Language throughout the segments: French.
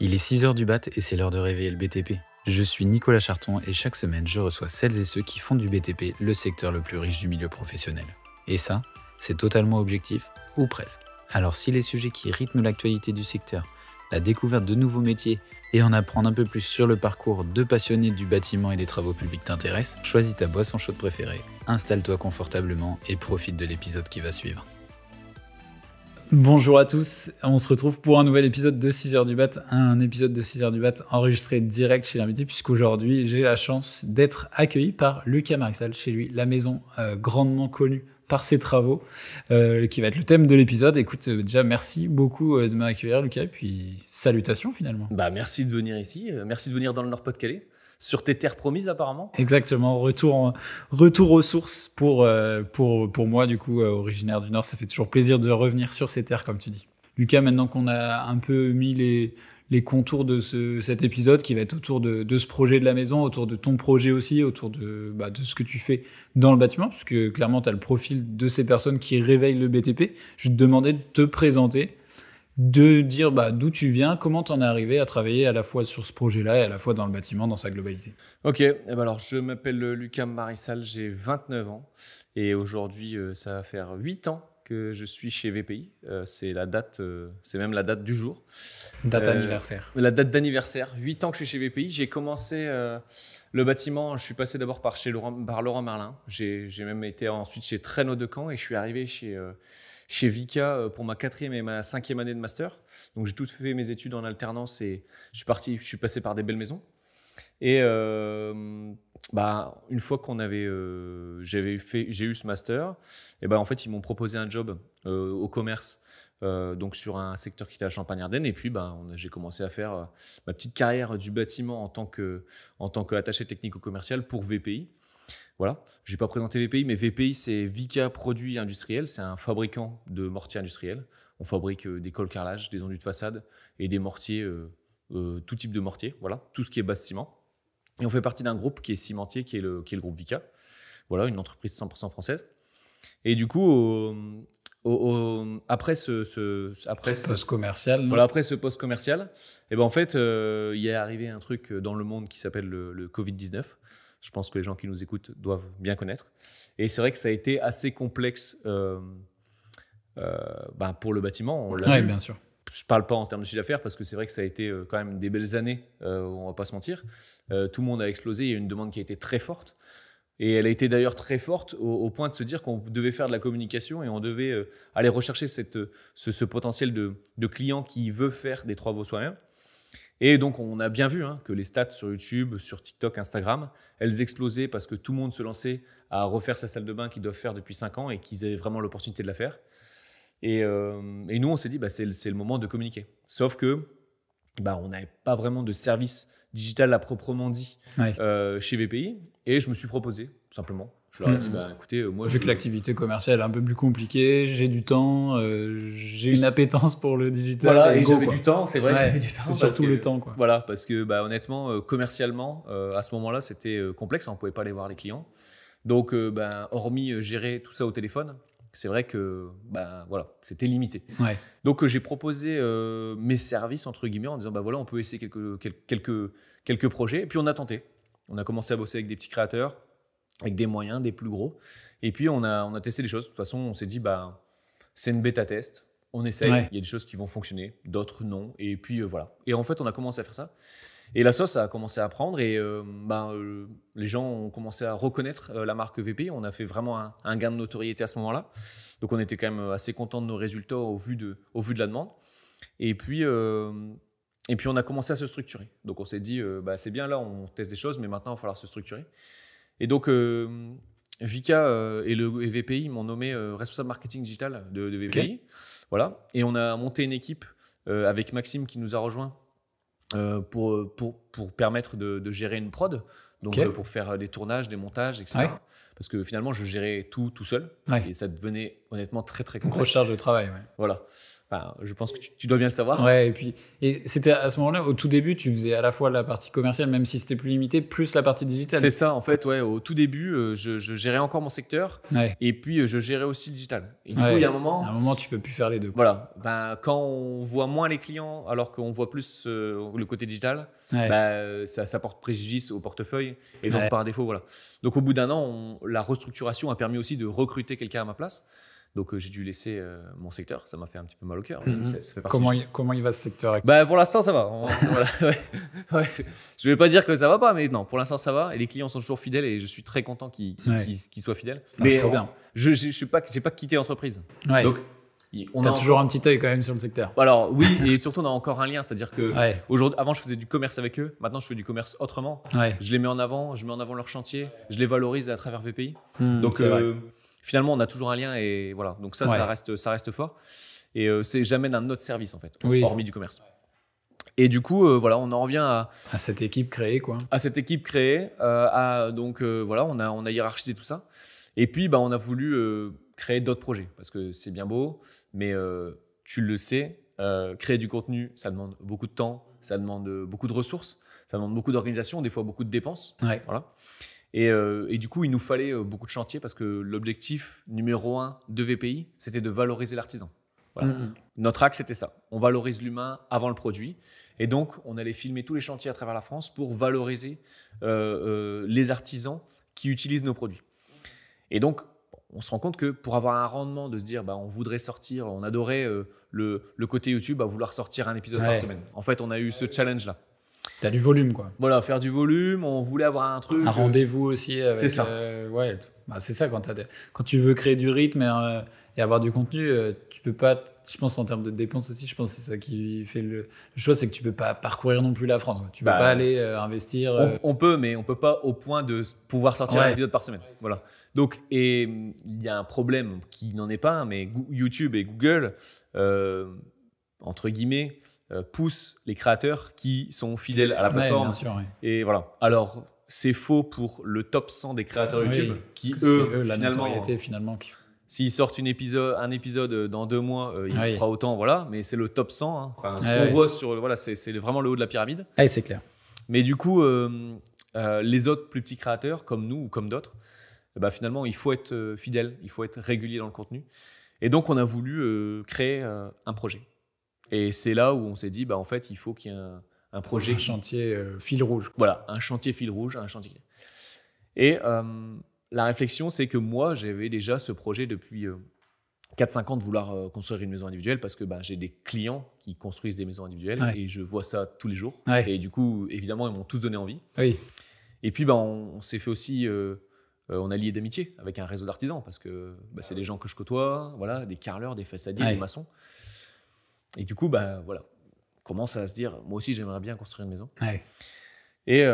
Il est 6 heures du mat et c'est l'heure de réveiller le BTP. Je suis Nicolas Charton et chaque semaine je reçois celles et ceux qui font du BTP le secteur le plus riche du milieu professionnel. Et ça, c'est totalement objectif, ou presque. Alors si les sujets qui rythment l'actualité du secteur, la découverte de nouveaux métiers et en apprendre un peu plus sur le parcours de passionnés du bâtiment et des travaux publics t'intéressent, choisis ta boisson chaude préférée, installe-toi confortablement et profite de l'épisode qui va suivre. Bonjour à tous, on se retrouve pour un nouvel épisode de 6h du BAT, un épisode de 6h du BAT enregistré direct chez l'invité puisqu'aujourd'hui j'ai la chance d'être accueilli par Lucas Marissal chez lui, la maison grandement connue par ses travaux, qui va être le thème de l'épisode. Écoute, déjà merci beaucoup de m'accueillir Lucas et puis salutations finalement. Merci de venir ici, merci de venir dans le Nord-Pas-de-Calais. Sur tes terres promises apparemment. Exactement, retour aux sources pour moi du coup originaire du Nord, ça fait toujours plaisir de revenir sur ces terres comme tu dis. Lucas, maintenant qu'on a un peu mis les contours de cet épisode qui va être autour de ce projet de la maison, autour de ton projet aussi, autour de ce que tu fais dans le bâtiment, parce que clairement tu as le profil de ces personnes qui réveillent le BTP, je vais te demander de te présenter, de dire d'où tu viens, comment tu en es arrivé à travailler à la fois sur ce projet-là et à la fois dans le bâtiment, dans sa globalité. Ok, alors je m'appelle Lucas Marissal, j'ai 29 ans et aujourd'hui ça va faire 8 ans que je suis chez VPI. C'est même la date du jour. Date anniversaire. La date d'anniversaire, 8 ans que je suis chez VPI. J'ai commencé le bâtiment, je suis passé d'abord par Laurent Merlin. J'ai même été ensuite chez Traîneau de Caen et je suis arrivé chez Vika pour ma 4e et ma 5e année de master. Donc j'ai tout fait mes études en alternance et je suis passé par des belles maisons. Et une fois j'ai eu ce master, et en fait ils m'ont proposé un job au commerce, donc sur un secteur qui était la Champagne-Ardenne. Et puis j'ai commencé à faire ma petite carrière du bâtiment en tant qu'attaché technico-commercial pour VPI. Voilà, je n'ai pas présenté VPI, mais VPI, c'est Vika Produits Industriels. C'est un fabricant de mortiers industriels. On fabrique des cols-carrelages, des enduits de façade et des mortiers, tout type de mortier. Voilà, tout ce qui est bâtiment. Et on fait partie d'un groupe qui est cimentier, qui est le groupe Vika. Voilà, une entreprise 100% française. Et du coup, après ce poste commercial, après ce poste commercial, en fait, il est arrivé un truc dans le monde qui s'appelle le Covid-19. Je pense que les gens qui nous écoutent doivent bien connaître. Et c'est vrai que ça a été assez complexe pour le bâtiment. Oui, bien sûr. Je ne parle pas en termes de chiffre d'affaires parce que c'est vrai que ça a été quand même des belles années, on ne va pas se mentir. Tout le monde a explosé, il y a une demande qui a été très forte. Et elle a été d'ailleurs très forte au point de se dire qu'on devait faire de la communication et on devait aller rechercher ce potentiel de client qui veut faire des travaux soi-même. Et donc, on a bien vu que les stats sur YouTube, sur TikTok, Instagram, elles explosaient parce que tout le monde se lançait à refaire sa salle de bain qu'ils doivent faire depuis 5 ans et qu'ils avaient vraiment l'opportunité de la faire. Et nous, on s'est dit, c'est le moment de communiquer. Sauf que on n'avait pas vraiment de service digital à proprement dit chez VPI. Et je me suis proposé, tout simplement. Je leur ai dit, écoutez, moi... Vu que l'activité commerciale est un peu plus compliquée, j'ai du temps, j'ai une appétence pour le digital. Voilà, et j'avais du temps, c'est vrai que j'avais du temps. C'est surtout le temps, quoi. Voilà, parce que honnêtement, commercialement, à ce moment-là, c'était complexe, on ne pouvait pas aller voir les clients. Donc, hormis gérer tout ça au téléphone, c'est vrai que c'était limité. Ouais. Donc, j'ai proposé mes services, entre guillemets, en disant, on peut essayer quelques projets. Et puis, on a tenté. On a commencé à bosser avec des petits créateurs, avec des moyens, des plus gros. Et puis, on a testé des choses. De toute façon, on s'est dit, c'est une bêta-test. On essaye. Ouais. Il y a des choses qui vont fonctionner, d'autres non. Et puis, voilà. Et en fait, on a commencé à faire ça. Et la sauce a commencé à prendre et les gens ont commencé à reconnaître la marque VPI. On a fait vraiment un gain de notoriété à ce moment-là. Donc, on était quand même assez contents de nos résultats au vu de la demande. Et puis, on a commencé à se structurer. Donc, on s'est dit, c'est bien là, on teste des choses, mais maintenant, il va falloir se structurer. Et donc, Vika et VPI m'ont nommé responsable marketing digital de VPI. Okay. Voilà. Et on a monté une équipe avec Maxime qui nous a rejoints pour permettre de gérer une prod. Donc, Ok. pour faire des tournages, des montages, etc. Ouais. Parce que finalement, je gérais tout seul. Ouais. Et ça devenait honnêtement très, très Une grosse complexe. charge de travail. Ouais. Voilà. Enfin, je pense que tu dois bien le savoir. Ouais, et c'était à ce moment-là, au tout début, tu faisais à la fois la partie commerciale, même si c'était plus limité, plus la partie digitale. C'est ça, en fait, ouais. Au tout début, je gérais encore mon secteur. Ouais. Et puis, je gérais aussi le digital. Et du Ouais. coup, il y a un À moment, un moment, tu peux plus faire les deux. voilà, quand on voit moins les clients alors qu'on voit plus le côté digital, Ouais. ça porte préjudice au portefeuille. Et donc, Ouais. par défaut, voilà. Donc, au bout d'un an, la restructuration a permis aussi de recruter quelqu'un à ma place. Donc, j'ai dû laisser mon secteur. Ça m'a fait un petit peu mal au cœur. Mais ça fait partie Comment il va ce secteur Pour l'instant, ça va. Voilà, ouais. Ouais. Je vais pas dire que ça va pas, mais non, pour l'instant, ça va. Et les clients sont toujours fidèles et je suis très content qu'ils soient fidèles. C'est trop bien. Je j'ai pas quitté l'entreprise. Ouais. Donc, on T'as a toujours un petit œil quand même sur le secteur. Alors oui, et surtout on a encore un lien, c'est-à-dire que Ouais. aujourd'hui, avant je faisais du commerce avec eux, maintenant je fais du commerce autrement. Ouais. Je les mets en avant, je mets en avant leur chantier, je les valorise à travers VPI. Mmh, Donc c'est vrai. finalement on a toujours un lien et voilà. Donc ça, Ouais. ça reste fort. Et j'amène un autre service en fait, Oui. hormis du commerce. Et du coup, voilà, on en revient À cette équipe créée, quoi. à cette équipe créée. Voilà, on a hiérarchisé tout ça. Et puis, on a voulu créer d'autres projets parce que c'est bien beau, mais tu le sais, créer du contenu, ça demande beaucoup de temps, ça demande beaucoup de ressources, ça demande beaucoup d'organisation, des fois beaucoup de dépenses. Ouais. Voilà. Et du coup, il nous fallait beaucoup de chantiers parce que l'objectif numéro 1 de VPI, c'était de valoriser l'artisan. Voilà. Mmh. Notre axe, c'était ça. On valorise l'humain avant le produit. Et donc, on allait filmer tous les chantiers à travers la France pour valoriser les artisans qui utilisent nos produits. Et donc, on se rend compte que pour avoir un rendement, de se dire, on voudrait sortir, on adorait le côté YouTube à vouloir sortir un épisode par semaine. En fait, on a eu ce challenge-là. T'as du volume, quoi. Voilà, faire du volume, on voulait avoir un truc. Un rendez-vous aussi avec. C'est ça. Ouais, c'est ça quand tu veux créer du rythme et avoir du contenu, tu peux pas. Je pense en termes de dépenses aussi, je pense que c'est ça qui fait le choix, c'est que tu peux pas parcourir non plus la France. Quoi. Tu peux pas aller investir. On peut, mais on peut pas au point de pouvoir sortir Ouais. un épisode par semaine. Voilà. Donc, et il y a un problème qui n'en est pas un, mais YouTube et Google, entre guillemets, poussent les créateurs qui sont fidèles à la plateforme. Bien sûr, ouais. Et voilà. Alors, c'est faux pour le top 100 des créateurs Oui, YouTube qui, parce que eux, c'est la finalement, notoriété finalement qui. s'ils sortent un épisode dans 2 mois, il Oui. fera autant, voilà. Mais c'est le top 100. Hein. Enfin, ce Ouais, qu'on ouais. voit sur, voilà, c'est vraiment le haut de la pyramide. Ah, c'est clair. Mais du coup, les autres plus petits créateurs, comme nous ou comme d'autres, finalement, il faut être fidèle, il faut être régulier dans le contenu. Et donc, on a voulu créer un projet. Et c'est là où on s'est dit, en fait, il faut qu'il y ait un projet. Un chantier fil rouge. Voilà, un chantier fil rouge, un chantier. Et la réflexion, c'est que moi, j'avais déjà ce projet depuis 4-5 ans de vouloir construire une maison individuelle parce que j'ai des clients qui construisent des maisons individuelles Ouais. et je vois ça tous les jours. Ouais. Et du coup, évidemment, ils m'ont tous donné envie. Oui. Et puis, on s'est fait aussi, on a lié d'amitié avec un réseau d'artisans parce que c'est des gens que je côtoie, voilà, des carreleurs, des façadiers, Ouais. des maçons. Et du coup, voilà, on commence à se dire, moi aussi, j'aimerais bien construire une maison. Ouais. Et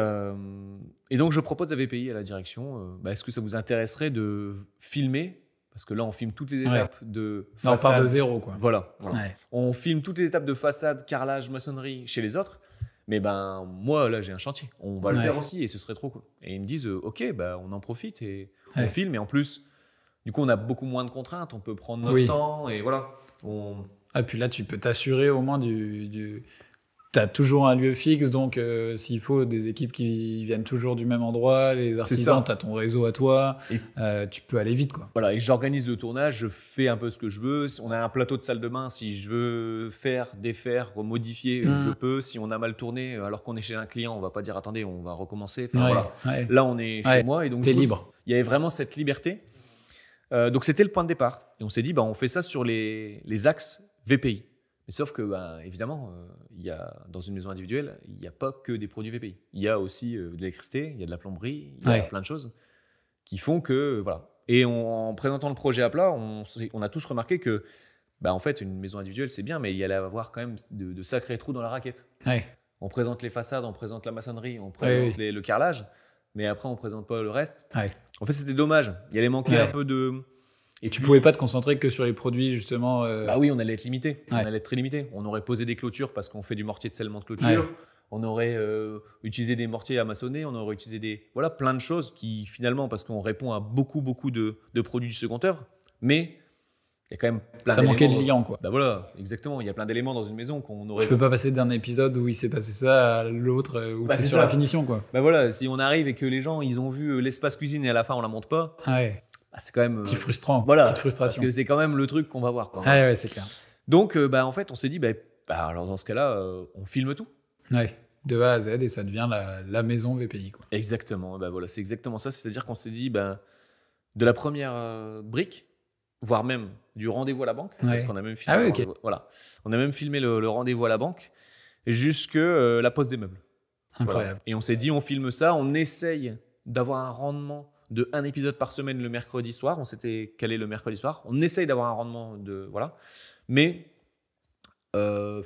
donc, je propose à VPI, à la direction, est-ce que ça vous intéresserait de filmer? Parce que là, on filme toutes les étapes de Non, on façade. part de zéro, quoi. Voilà. Ouais. On filme toutes les étapes de façade, carrelage, maçonnerie chez les autres. Mais moi, là, j'ai un chantier. On va le Ouais. faire aussi et ce serait trop cool. Et ils me disent, OK, on en profite et on Ouais. filme. Et en plus, du coup, on a beaucoup moins de contraintes. On peut prendre notre Oui. temps et voilà. Ah, puis là, tu peux t'assurer au moins T'as toujours un lieu fixe, donc s'il faut des équipes qui viennent toujours du même endroit, les artisans, t'as ton réseau à toi, tu peux aller vite, quoi. Voilà, et j'organise le tournage, je fais un peu ce que je veux. Si on a un plateau de salle de bain, si je veux faire, défaire, modifier, je peux. Si on a mal tourné, alors qu'on est chez un client, on va pas dire attendez, on va recommencer. Enfin, voilà. Ouais. Là, on est chez moi et donc T'es du coup, libre. il y avait vraiment cette liberté. Donc c'était le point de départ. Et on s'est dit, on fait ça sur les axes VPI. Mais sauf que, évidemment, dans une maison individuelle, il n'y a pas que des produits VPI. Il y a aussi de l'électricité, il y a de la plomberie, il y a plein de choses qui font que, voilà. Et en présentant le projet à plat, on a tous remarqué que, en fait, une maison individuelle, c'est bien, mais il y allait avoir quand même de sacrés trous dans la raquette. Ouais. On présente les façades, on présente la maçonnerie, on présente le carrelage, mais après, on ne présente pas le reste. Ouais. En fait, c'était dommage. Il allait manquer un peu de... Et tu pouvais pas te concentrer que sur les produits, justement. Oui, on allait être limité. Ouais. On allait être très limité. On aurait posé des clôtures parce qu'on fait du mortier de scellement de clôture. Ouais. on aurait utilisé des mortiers à maçonner, on aurait utilisé plein de choses qui finalement, parce qu'on répond à beaucoup de produits du second œuvre, mais il y a quand même plein Ça d'éléments. manquait de liant, quoi. Bah voilà, exactement. Il y a plein d'éléments dans une maison qu'on aurait. Tu peux pas passer d'un épisode où il s'est passé ça à l'autre où Bah, c'est c'est sur ça. la finition, quoi. Bah voilà, si on arrive et que les gens ils ont vu l'espace cuisine et à la fin on la monte pas, Ouais, c'est quand même petit frustrant. voilà, Petite parce frustration. que c'est quand même le truc qu'on va voir, quoi. Ouais, c'est clair. Donc en fait on s'est dit alors dans ce cas-là on filme tout. Ouais, de A à Z et ça devient la maison VPI, quoi. Exactement. Voilà, c'est exactement ça. C'est-à-dire qu'on s'est dit de la première brique, voire même du rendez-vous à la banque, parce qu'on a même filmé. Ah ouais, ok. Voilà, on a même filmé le rendez-vous à la banque jusque la pose des meubles. Incroyable. Voilà. Et on s'est dit, on filme ça, on essaye d'avoir un rendement de un épisode par semaine le mercredi soir. On s'était calé le mercredi soir. On essaye d'avoir un rendement voilà. Mais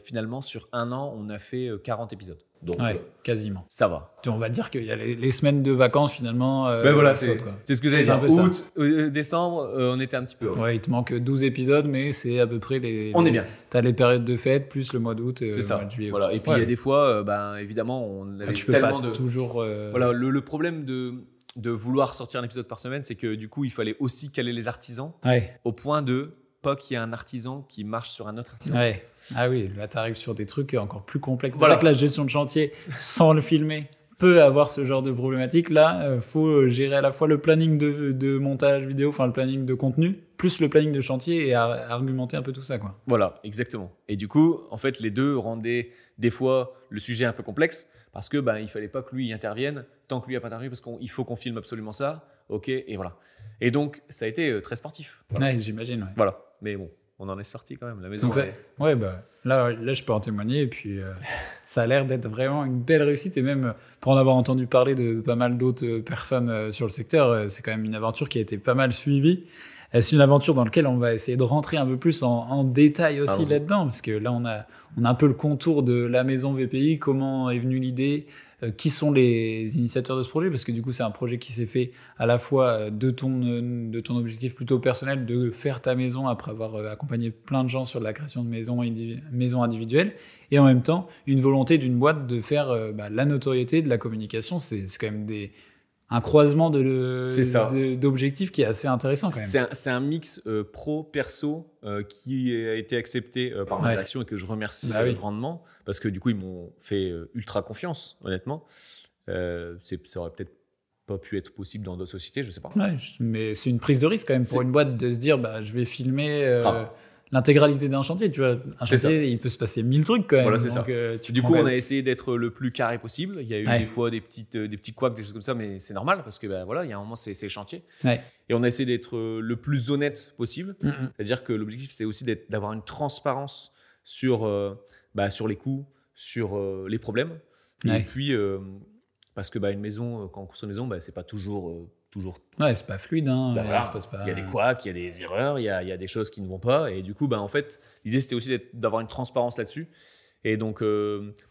finalement, sur un an, on a fait 40 épisodes. Donc, Ouais, quasiment. ça va. On va dire qu'il y a les semaines de vacances, finalement. Voilà, sautent, quoi. c'est ce que j'allais C'est un dire. peu ça. Août, décembre, on était un petit peu off. Ouais, il te manque 12 épisodes, mais c'est à peu près les. On est bien. T'as les périodes de fête, plus le mois d'août, C'est le ça. mois de juillet. Voilà. Et puis, il y a des fois, évidemment, on avait tu peux tellement pas de. toujours. Voilà, le problème de vouloir sortir un épisode par semaine, c'est que du coup, il fallait aussi caler les artisans Ouais. au point de pas qu'il y ait un artisan qui marche sur un autre artisan. Ouais. Ah oui, là, t'arrives sur des trucs encore plus complexes. Voilà. C'est vrai que la gestion de chantier, sans le filmer, peut avoir ce genre de problématique. Là, faut gérer à la fois le planning de montage vidéo, enfin le planning de contenu, plus le planning de chantier et argumenter un peu tout ça, quoi. Voilà, exactement. Et du coup, en fait, les deux rendaient des fois le sujet un peu complexe parce que il fallait pas que lui y intervienne tant que lui n'a pas intervenu parce qu'il faut qu'on filme absolument ça. Ok, et voilà. Et donc, ça a été très sportif. Voilà. Ouais, j'imagine, ouais. Voilà. Mais bon, on en est sorti quand même. La maison. Donc ouais, là, je peux en témoigner. Et puis, ça a l'air d'être vraiment une belle réussite. Et même, pour en avoir entendu parler de pas mal d'autres personnes sur le secteur, c'est quand même une aventure qui a été pas mal suivie. C'est une aventure dans laquelle on va essayer de rentrer un peu plus en détail aussi Allons-y. là-dedans. Parce que là, on a un peu le contour de la maison VPI, comment est venue l'idée, qui sont les initiateurs de ce projet, parce que du coup, c'est un projet qui s'est fait à la fois de ton objectif plutôt personnel de faire ta maison après avoir accompagné plein de gens sur la création de maisons individuelles, et en même temps, une volonté d'une boîte de faire la notoriété, de la communication. C'est quand même un croisement d'objectifs qui est assez intéressant quand même. C'est un mix pro-perso qui a été accepté par ma direction et que je remercie grandement parce que du coup, ils m'ont fait ultra confiance, honnêtement. Ça aurait peut-être pas pu être possible dans d'autres sociétés, je sais pas. Ouais, mais c'est une prise de risque quand même pour une boîte de se dire je vais filmer Grave. l'intégralité d'un chantier. Tu vois, un C'est chantier, il peut se passer 1000 trucs quand même. Voilà, c'est donc, ça. Du coup, on a essayé d'être le plus carré possible. Il y a eu des fois des petits couacs, des choses comme ça, mais c'est normal parce que il y a un moment, c'est le chantier. Ouais. Et on a essayé d'être le plus honnête possible. Mm-hmm. C'est-à-dire que l'objectif, c'est aussi d'avoir une transparence sur les coûts, sur les problèmes. Ouais. Et puis, parce que une maison, quand on construit une maison, c'est pas toujours. Ouais, c'est pas fluide. Hein, voilà. se passe pas... Il y a des couacs, il y a des erreurs, il y a des choses qui ne vont pas. Et du coup, en fait, l'idée, c'était aussi d'avoir une transparence là-dessus. Et donc,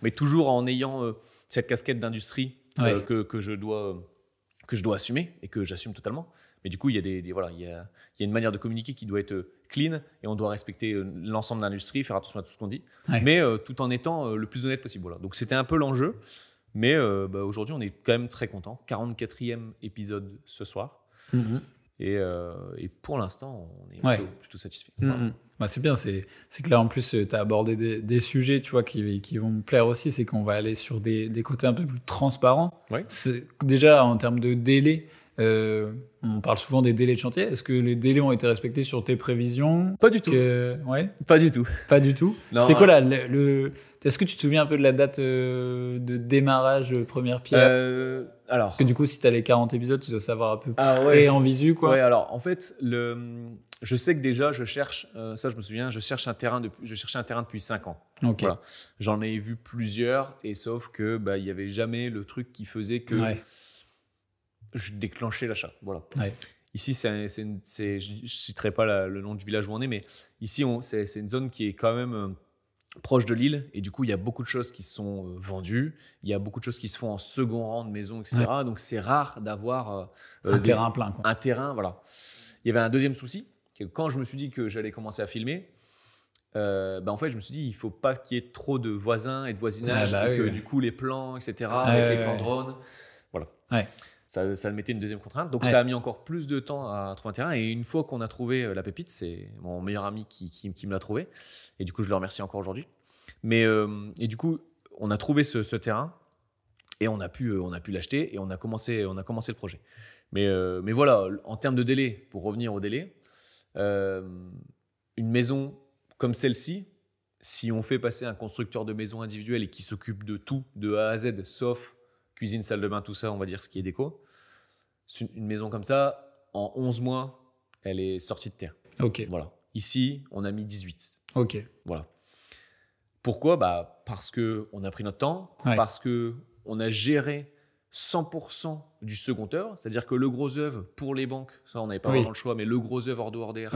mais toujours en ayant cette casquette d'industrie que je dois assumer et que j'assume totalement. Mais du coup, il y a une manière de communiquer qui doit être clean et on doit respecter l'ensemble de l'industrie, faire attention à tout ce qu'on dit, mais tout en étant le plus honnête possible. Voilà. Donc, c'était un peu l'enjeu. Mais aujourd'hui, on est quand même très content. 44e épisode ce soir. Mm-hmm. Et pour l'instant, on est plutôt satisfait. Mm-hmm. Voilà. C'est bien. C'est que là, en plus, tu as abordé des sujets tu vois, qui vont me plaire aussi. C'est qu'on va aller sur des côtés un peu plus transparents. Ouais. Déjà, en termes de délai, on parle souvent des délais de chantier. Est-ce que les délais ont été respectés sur tes prévisions? Pas du tout. Ouais. Pas du tout. Pas du tout. C'était quoi là Est-ce que tu te souviens un peu de la date de démarrage première pierre? Alors. Parce que du coup, si tu as les 40 épisodes, tu dois savoir un peu près en visu, quoi. Ouais, alors en fait, je sais que déjà, je cherche, ça je me souviens, je cherchais un terrain depuis 5 ans. Ok. Voilà. J'en ai vu plusieurs, et sauf que il n'y avait jamais le truc qui faisait que je déclenchais l'achat. Voilà. Ouais. Ici, je ne citerai pas le nom du village où on est, mais ici, c'est une zone qui est quand même proche de l'île, et du coup, il y a beaucoup de choses qui sont vendues, il y a beaucoup de choses qui se font en second rang de maison, etc. Ouais. Donc, c'est rare d'avoir un terrain plein. Quoi. Un terrain, voilà. Il y avait un deuxième souci, que quand je me suis dit que j'allais commencer à filmer, en fait, je me suis dit, il faut pas qu'il y ait trop de voisins et de voisinage, et que du coup, les plans, etc., avec les plans drone, voilà. Ouais. Ça me mettait une deuxième contrainte. Donc, ça a mis encore plus de temps à trouver un terrain. Et une fois qu'on a trouvé la pépite, c'est mon meilleur ami qui me l'a trouvé. Et du coup, je le remercie encore aujourd'hui. Mais, et du coup, on a trouvé ce terrain et on a pu l'acheter et on a commencé le projet. Mais voilà, en termes de délai, pour revenir au délai, une maison comme celle-ci, si on fait passer un constructeur de maison individuel et qui s'occupe de tout, de A à Z, sauf cuisine, salle de bain, tout ça, on va dire ce qui est déco, une maison comme ça, en 11 mois, elle est sortie de terre. Ok. Voilà. Ici, on a mis 18. Ok. Voilà. Pourquoi ? Parce qu'on a pris notre temps, parce qu'on a géré 100% du second œuvre, c'est-à-dire que le gros œuvre pour les banques, ça on n'avait pas vraiment le choix, mais le gros œuvre hors d'ORDR,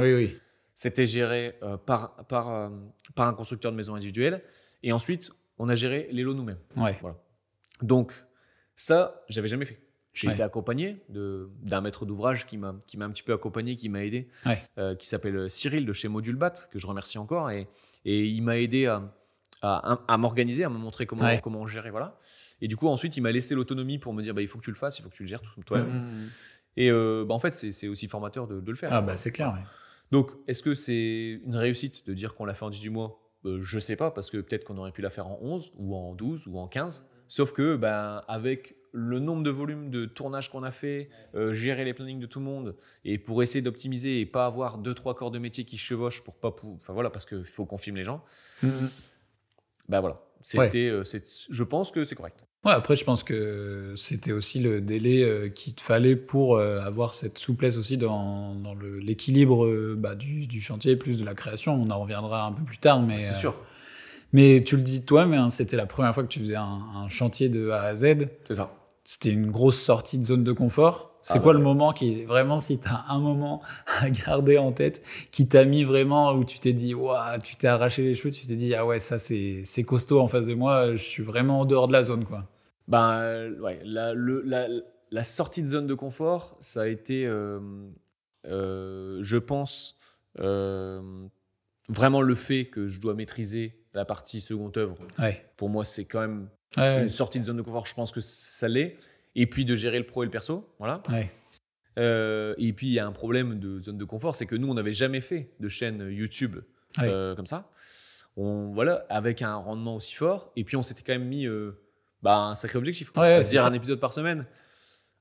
c'était géré par un constructeur de maison individuelle. Et ensuite, on a géré les lots nous-mêmes. Ouais. Voilà. Donc, ça, j'avais jamais fait. J'ai été accompagné d'un maître d'ouvrage qui m'a un petit peu accompagné, qui m'a aidé, qui s'appelle Cyril de chez Module Bat, que je remercie encore. Et il m'a aidé à m'organiser, à me montrer comment gérer. Voilà. Et du coup, ensuite, il m'a laissé l'autonomie pour me dire il faut que tu le fasses, il faut que tu le gères toi-même. Et en fait, c'est aussi formateur de le faire. Ah, c'est clair. Ouais. Donc, est-ce que c'est une réussite de dire qu'on l'a fait en 18 mois ? Je ne sais pas, parce que peut-être qu'on aurait pu la faire en 11 ou en 12 ou en 15. Sauf que, avec le nombre de volumes de tournage qu'on a fait, gérer les plannings de tout le monde, et pour essayer d'optimiser et pas avoir 2-3 corps de métier qui chevauchent parce qu'il faut qu'on filme les gens. Voilà. Je pense que c'est correct. Ouais, après, je pense que c'était aussi le délai qu'il te fallait pour avoir cette souplesse aussi dans l'équilibre du chantier, plus de la création. On en reviendra un peu plus tard. Mais, c'est sûr. Mais tu le dis toi-même, hein, c'était la première fois que tu faisais un chantier de A à Z. C'est ça. C'était une grosse sortie de zone de confort. C'est quoi le moment qui, vraiment, si tu as un moment à garder en tête, qui t'a mis vraiment, où tu t'es dit, waouh, tu t'es arraché les cheveux, tu t'es dit, ah ouais, ça c'est costaud en face de moi, je suis vraiment en dehors de la zone, quoi. La sortie de zone de confort, ça a été, je pense, vraiment le fait que je dois maîtriser la partie seconde œuvre. Pour moi, c'est quand même une sortie de zone de confort, je pense que ça l'est. Et puis de gérer le pro et le perso, voilà. Et puis il y a un problème de zone de confort, c'est que nous on n'avait jamais fait de chaîne YouTube comme ça. Avec un rendement aussi fort. Et puis on s'était quand même mis un sacré objectif, c'est-à-dire un épisode par semaine.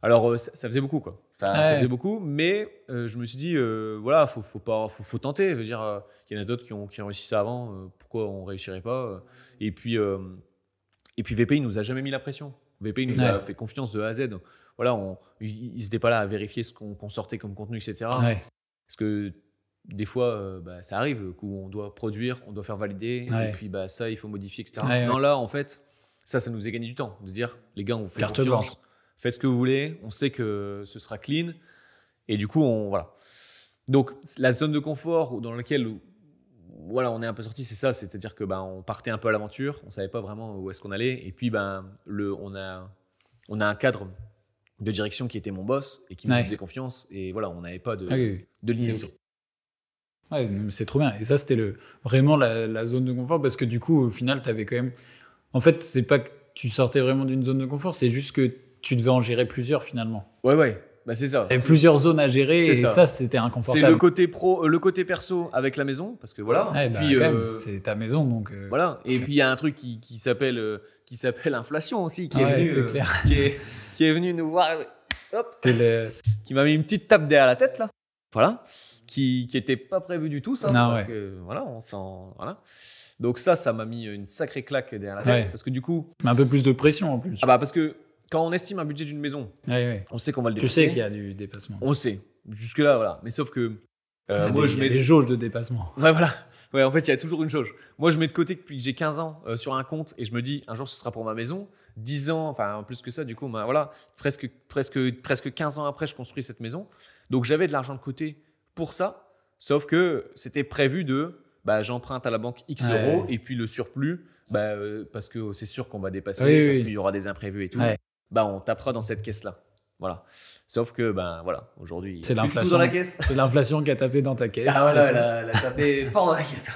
Alors ça faisait beaucoup, quoi. Ça faisait beaucoup, mais je me suis dit faut tenter. Je veux dire, il y en a d'autres qui ont réussi ça avant. Pourquoi on réussirait pas ? Et puis VPI nous a jamais mis la pression. VPI nous a fait confiance de A à Z. Voilà, ils n'étaient pas là à vérifier ce qu'on sortait comme contenu, etc. Parce que des fois, ça arrive qu'on doit produire, on doit faire valider, et puis ça, il faut modifier, etc. Non, là, en fait, ça nous a gagné du temps. De se dire, les gars, on vous fait confiance, faites ce que vous voulez, on sait que ce sera clean. Et du coup, voilà. Donc, la zone de confort dans laquelle on est un peu sorti, c'est ça, c'est-à-dire que on partait un peu à l'aventure, on savait pas vraiment où est-ce qu'on allait, et puis on a un cadre de direction qui était mon boss et qui me faisait confiance, et voilà, on n'avait pas de ligne. C'est trop bien. Et ça, c'était vraiment la zone de confort, parce que du coup, au final, tu avais quand même. En fait, c'est pas que tu sortais vraiment d'une zone de confort, c'est juste que tu devais en gérer plusieurs finalement. Ouais. C'est ça. Il y avait plusieurs zones à gérer, et ça, c'était inconfortable. C'est le côté pro, le côté perso avec la maison, parce que voilà. Puis c'est ta maison, donc. Voilà. Et puis il y a un truc qui s'appelle inflation aussi, qui est venu nous voir. Hop. Qui m'a mis une petite tape derrière la tête là. Voilà. Qui était pas prévu du tout, ça. Parce que voilà. Donc ça m'a mis une sacrée claque derrière la tête, parce que du coup. Mais un peu plus de pression en plus. Parce que quand on estime un budget d'une maison, on sait qu'on va le dépasser. Tu sais qu'il y a du dépassement. On sait. Jusque-là, voilà. Mais sauf que moi, je mets des jauges de dépassement. Ouais, voilà. Ouais, en fait, il y a toujours une jauge. Moi, je mets de côté depuis que j'ai 15 ans sur un compte, et je me dis, un jour, ce sera pour ma maison. 10 ans, enfin, plus que ça, du coup, voilà, presque 15 ans après, je construis cette maison. Donc, j'avais de l'argent de côté pour ça. Sauf que c'était prévu j'emprunte à la banque X euros, et puis le surplus, parce que c'est sûr qu'on va dépasser, parce qu'il y aura des imprévus et tout. On tapera dans cette caisse-là. Voilà. Sauf que, ben voilà, aujourd'hui, il C'est y a plus de sous l'inflation. dans la caisse. C'est l'inflation qui a tapé dans ta caisse. Ah voilà, elle a tapé fort dans la caisse.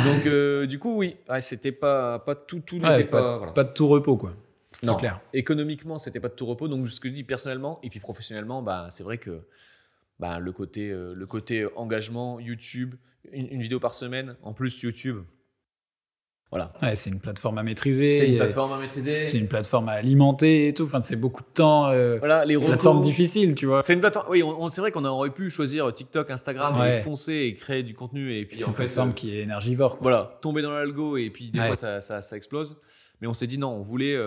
Donc, du coup, oui, ouais, c'était pas tout Ouais, n'était pas. Voilà. pas de tout repos, quoi. C'est Non, clair. économiquement, c'était pas de tout repos. Donc, ce que je dis personnellement, et puis professionnellement, bah, c'est vrai que le côté engagement, YouTube, une vidéo par semaine, en plus YouTube, voilà. Ouais, c'est une plateforme à maîtriser. C'est une plateforme à maîtriser. C'est une plateforme à alimenter et tout. Enfin, c'est beaucoup de temps. Voilà, les Plateforme retours. difficile, tu vois. C'est une plateforme. Oui, c'est vrai qu'on aurait pu choisir TikTok, Instagram, Ouais. et foncer et créer du contenu. Et puis C'est en une fait, plateforme qui est énergivore, quoi. voilà, tomber dans l'algo et puis des Ouais. fois ça explose. Mais on s'est dit non, on voulait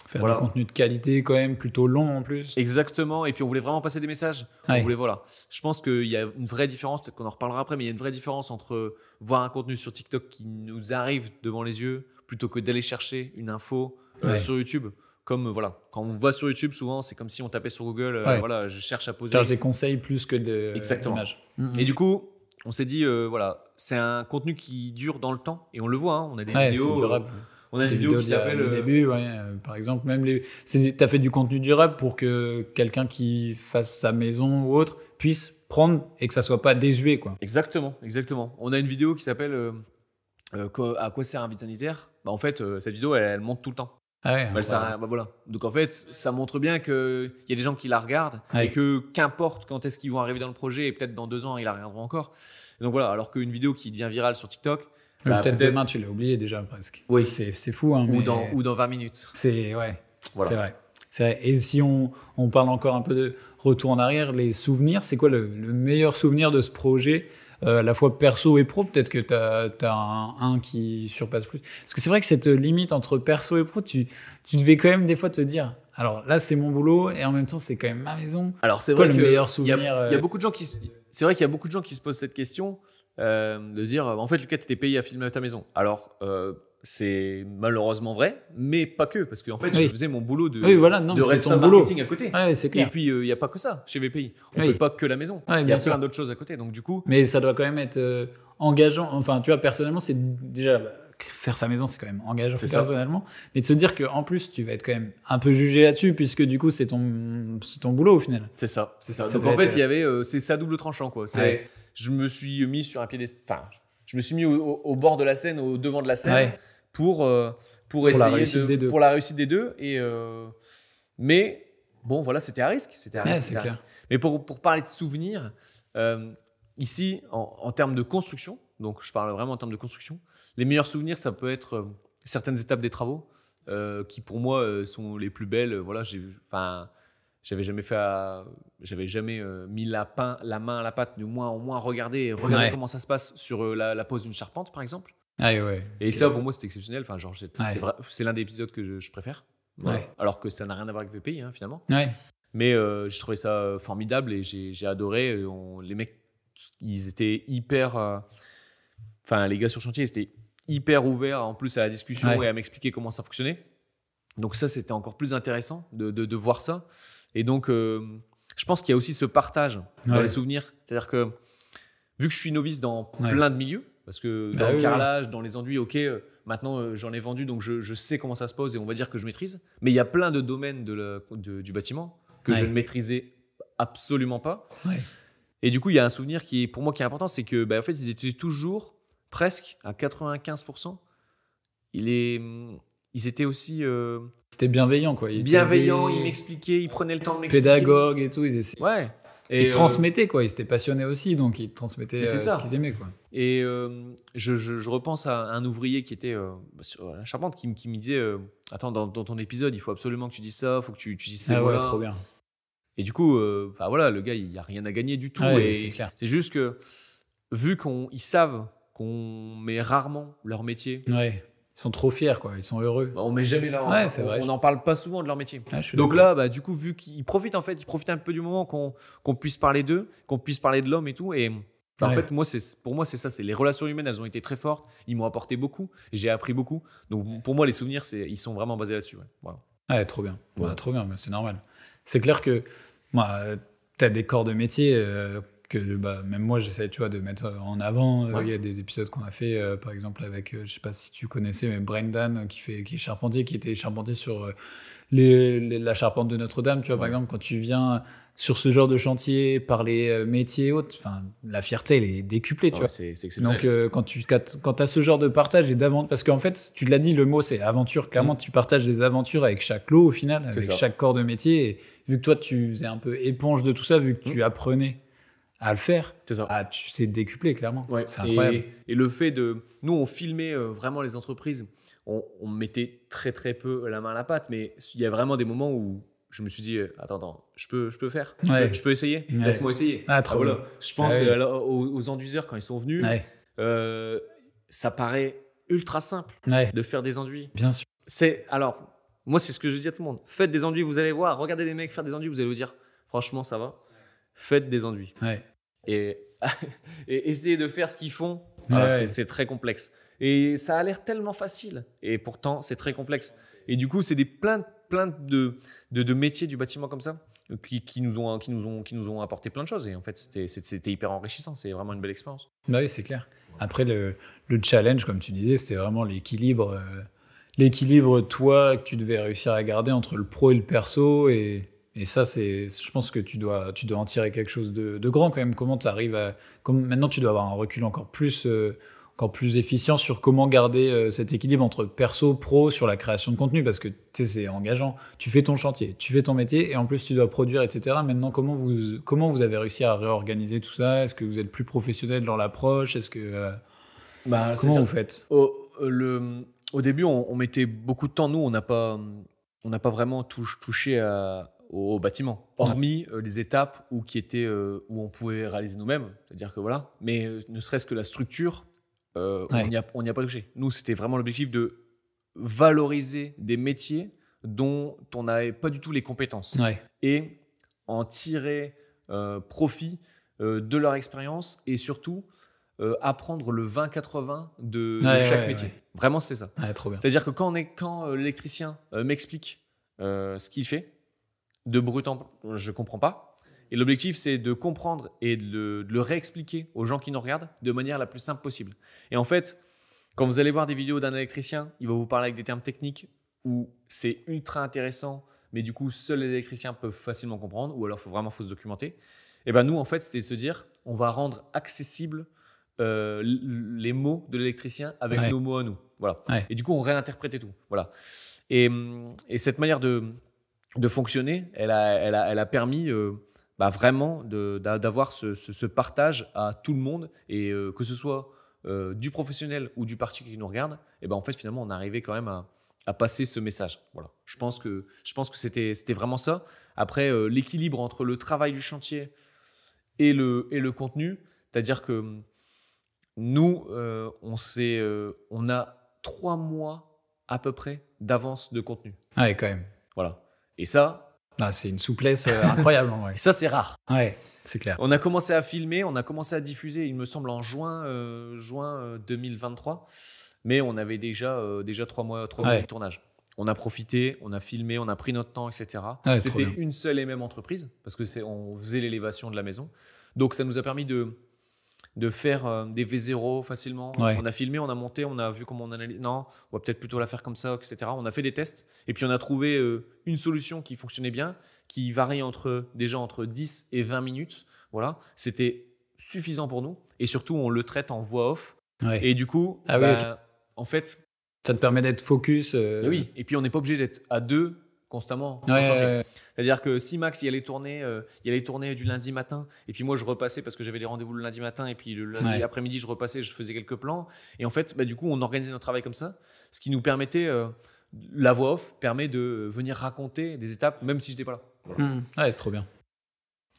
Faire voilà. du contenu de qualité quand même, plutôt long en plus. exactement. Et puis on voulait vraiment passer des messages. Ouais. On voulait voilà. Je pense qu'il y a une vraie différence. Peut-être qu'on en reparlera après, mais il y a une vraie différence entre voir un contenu sur TikTok qui nous arrive devant les yeux plutôt que d'aller chercher une info Ouais. sur YouTube. Comme voilà, quand on va sur YouTube, souvent c'est comme si on tapait sur Google. Ouais. Voilà, je cherche à poser. Cherche des conseils plus que de Exactement. l'image. Et du coup, on s'est dit, voilà, c'est un contenu qui dure dans le temps. Et on le voit, hein, on a des Ouais, vidéos. c'est durable. On a une Des vidéo qui vidéos s'appelle. au début, ouais, par exemple, même t'as fait du contenu durable pour que quelqu'un qui fasse sa maison ou autre puisse prendre et que ça soit pas désuet, quoi. Exactement. On a une vidéo qui s'appelle à quoi sert un vide sanitaire. Bah, en fait, cette vidéo, elle monte tout le temps. Ah ouais, Elle sert à- bah, voilà. Donc en fait, ça montre bien qu'il y a des gens qui la regardent Ouais. et que qu'importe quand est-ce qu'ils vont arriver dans le projet, et peut-être dans 2 ans, ils la regarderont encore. Et donc voilà, alors qu'une vidéo qui devient virale sur TikTok, bah, peut-être demain tu l'as oublié déjà presque. Oui. C'est fou, hein, ou, mais dans 20 minutes. c'est ouais, Voilà. c'est vrai. C'est vrai. Et si on parle encore un peu de retour en arrière, les souvenirs, c'est quoi le meilleur souvenir de ce projet, à la fois perso et pro? Peut-être que tu as un qui surpasse plus. Parce que c'est vrai que cette limite entre perso et pro, tu devais quand même des fois te dire, alors là c'est mon boulot et en même temps c'est quand même ma maison. Alors c'est Quoi vrai le que meilleur il y a souvenir beaucoup de gens qui c'est vrai qu'il y a beaucoup de gens qui se posent cette question de dire en fait Lucas t'étais payé à filmer ta maison. Alors c'est malheureusement vrai, mais pas que parce qu'en fait Oui. je faisais mon boulot de Oui, voilà, non, mais c'était responsable ton boulot. marketing à côté. Ouais, c'est Et clair. puis il n'y a pas que ça chez VPI. On Oui. fait pas que la maison. Ouais, Il y bien a sûr. plein d'autres choses à côté. Donc du coup Mais ça doit quand même être engageant. Enfin, tu vois, personnellement, c'est déjà faire sa maison, c'est quand même engageant C'est ça. personnellement. Mais de se dire qu'en plus, tu vas être quand même un peu jugé là-dessus, puisque du coup, c'est ton boulot au final. c'est ça. Ça Donc doit en fait être- il y avait c'est à double tranchant quoi. Ouais. Je me suis mis sur un piédestal. Enfin je me suis mis au bord de la scène, au devant de la scène. Ouais. pour la essayer réussite des deux. pour la réussite des deux mais bon voilà c'était à risque Ouais, c'était c'est à clair. risque. Mais pour parler de souvenirs ici en termes de construction, donc je parle vraiment en termes de construction, les meilleurs souvenirs ça peut être certaines étapes des travaux qui pour moi sont les plus belles. Voilà, j'avais jamais mis la main à la pâte, au moins regarder Ouais. comment ça se passe sur la pose d'une charpente par exemple. Ouais. Et ça, pour moi, c'était exceptionnel. Enfin, genre, Ouais. c'est l'un des épisodes que je préfère. Voilà. Ouais. Alors que ça n'a rien à voir avec VPI, hein, finalement. Ouais. Mais j'ai trouvé ça formidable et j'ai adoré. Les mecs, ils étaient hyper. Enfin, les gars sur chantier, ils étaient hyper ouverts en plus à la discussion Ouais. et à m'expliquer comment ça fonctionnait. Donc, ça, c'était encore plus intéressant de voir ça. Et donc, je pense qu'il y a aussi ce partage dans Ouais. les souvenirs. C'est-à-dire que, vu que je suis novice dans Ouais. plein de milieux, parce que dans Bah le oui, carrelage, dans les enduits, ok, maintenant j'en ai vendu, donc je sais comment ça se pose et on va dire que je maîtrise. Mais il y a plein de domaines du bâtiment que Ouais. je ne maîtrisais absolument pas. Ouais. Et du coup, il y a un souvenir pour moi qui est important, c'est que en fait, ils étaient toujours, presque à 95%, ils étaient aussi C'était bienveillant, quoi. Ils étaient bienveillants, des ils m'expliquaient, ils prenaient le temps de m'expliquer. pédagogues et tout. Ils essayaient. Ouais. Ils transmettaient, quoi. Ils étaient passionnés aussi, donc ils transmettaient Mais c'est ce ça. qu'ils aimaient, quoi. Et je repense à un ouvrier qui était sur la charpente qui me disait attends, dans ton épisode, il faut absolument que tu dises ça, il faut que tu dises ces Ah ouais, mots-là. trop bien. Et du coup, voilà, le gars, il n'y a rien à gagner du tout. Ouais, et c'est clair. c'est juste que, vu qu'ils savent qu'on met rarement leur métier, Ouais. Ils sont trop fiers, quoi. Ils sont heureux. on met jamais leur. Ouais, c'est vrai. On n'en parle pas souvent de leur métier. Ah, je suis Donc d'accord. là, du coup, vu qu'ils profitent, en fait, ils profitent un peu du moment qu'on puisse parler d'eux, qu'on puisse parler de l'homme et tout. Et en Ouais. fait, pour moi, c'est ça. C'est les relations humaines, elles ont été très fortes. Ils m'ont apporté beaucoup. Et j'ai appris beaucoup. Donc pour moi, les souvenirs, ils sont vraiment basés là-dessus. Ouais. Voilà. Ouais, trop bien. Ouais. Ouais, trop bien, mais c'est normal. C'est clair que moi, tu as des corps de métier. que même moi j'essaie, tu vois, de mettre en avant. Ouais. Il y a des épisodes qu'on a fait, par exemple avec, je sais pas si tu connaissais, mais Brendan qui est charpentier, qui était charpentier sur la charpente de Notre-Dame, tu vois, par Ouais. exemple, quand tu viens sur ce genre de chantier par les métiers et autres, enfin, la fierté elle est décuplée, tu Ah vois. ouais, c'est exceptionnel. Donc, quand tu as ce genre de partage et d'aventure, parce qu'en fait, tu l'as dit, le mot c'est aventure. Clairement, tu partages des aventures avec chaque lot au final, C'est avec ça. chaque corps de métier. Et vu que toi, tu faisais un peu éponge de tout ça, vu que tu apprenais à le faire, C'est ça. tu sais décupler clairement. Ouais. C'est incroyable. Et le fait de. Nous, on filmait vraiment les entreprises. On mettait très, très peu la main à la pâte, mais il y a vraiment des moments où je me suis dit attends, je peux faire Ouais. je peux essayer Ouais. Laisse-moi essayer. Ah, trop voilà. bien. Je pense Ah ouais. aux enduiseurs quand ils sont venus. Ouais, Ça paraît ultra simple ouais, de faire des enduits. bien sûr. Alors, moi, c'est ce que je dis à tout le monde. Faites des enduits, vous allez voir. Regardez des mecs faire des enduits, vous allez vous dire, franchement, ça va. Faites des enduits. Ouais. Et, et essayez de faire ce qu'ils font. Voilà, Ouais. c'est très complexe. Et ça a l'air tellement facile. Et pourtant, c'est très complexe. Et du coup, c'est plein de métiers du bâtiment comme ça qui nous ont apporté plein de choses. Et en fait, c'était hyper enrichissant. C'est vraiment une belle expérience. Bah oui, c'est clair. Après, le challenge, comme tu disais, c'était vraiment l'équilibre. L'équilibre, toi, que tu devais réussir à garder entre le pro et le perso. Et ça, je pense que tu dois en tirer quelque chose de grand quand même. Comment tu arrives à. Maintenant, tu dois avoir un recul encore plus efficient sur comment garder cet équilibre entre perso, pro sur la création de contenu. Parce que tu sais, c'est engageant. Tu fais ton chantier, tu fais ton métier et en plus, tu dois produire, etc. Maintenant, comment vous avez réussi à réorganiser tout ça? Est-ce que vous êtes plus professionnel dans l'approche? Est-ce que. Comment vous faites? Au début, on mettait beaucoup de temps. Nous, on n'a pas vraiment touché au bâtiment, hormis les étapes où on pouvait réaliser nous-mêmes. C'est-à-dire que voilà. Mais ne serait-ce que la structure, on n'y a pas touché. Nous, c'était vraiment l'objectif de valoriser des métiers dont on n'avait pas du tout les compétences et en tirer profit de leur expérience et surtout apprendre le 20-80 de chaque métier. Vraiment, c'était ça. Trop bien. C'est-à-dire que quand l'électricien m'explique ce qu'il fait, de brut en blanc, je ne comprends pas. Et l'objectif, c'est de comprendre et de le réexpliquer aux gens qui nous regardent de manière la plus simple possible. Et en fait, quand vous allez voir des vidéos d'un électricien, il va vous parler avec des termes techniques où c'est ultra intéressant, mais du coup, seuls les électriciens peuvent facilement comprendre, ou alors faut se documenter. Et ben nous, en fait, c'était de se dire, on va rendre accessible les mots de l'électricien avec nos mots à nous. Voilà. Et du coup, on réinterprétait tout. Voilà. Et cette manière de fonctionner, elle a permis vraiment d'avoir ce partage à tout le monde et que ce soit du professionnel ou du particulier qui nous regarde, et ben en fait finalement on arrivait quand même à passer ce message. Voilà. Je pense que c'était vraiment ça. Après l'équilibre entre le travail du chantier et le contenu, c'est-à-dire que nous on a 3 mois à peu près d'avance de contenu. Ah ouais, quand même. Voilà. Et ça, c'est une souplesse incroyable. En vrai. Et ça, c'est rare. Ouais, c'est clair. On a commencé à filmer, on a commencé à diffuser, il me semble, en juin 2023. Mais on avait déjà 3 mois de tournage. On a profité, on a filmé, on a pris notre temps, etc. Ouais, c'était une seule et même entreprise parce que on faisait l'élévation de la maison. Donc, ça nous a permis de faire des V0 facilement. Ouais. On a filmé, on a monté, on a vu comment on analyse. Non, on va peut-être plutôt la faire comme ça, etc. On a fait des tests et puis on a trouvé une solution qui fonctionnait bien, qui varie entre 10 et 20 minutes. Voilà, c'était suffisant pour nous et surtout on le traite en voix off. Ouais. Et du coup, en fait, ça te permet d'être focus. Oui, et puis on n'est pas obligé d'être à deux constamment sur Ouais, le chantier. ouais, ouais. C'est-à-dire que si Max il allait tourner du lundi matin et puis moi je repassais parce que j'avais des rendez-vous le lundi matin et puis le lundi après-midi je repassais, je faisais quelques plans et en fait du coup on organisait notre travail comme ça, ce qui nous permettait la voix off permet de venir raconter des étapes même si je n'étais pas là. Voilà. Ouais, c'est trop bien.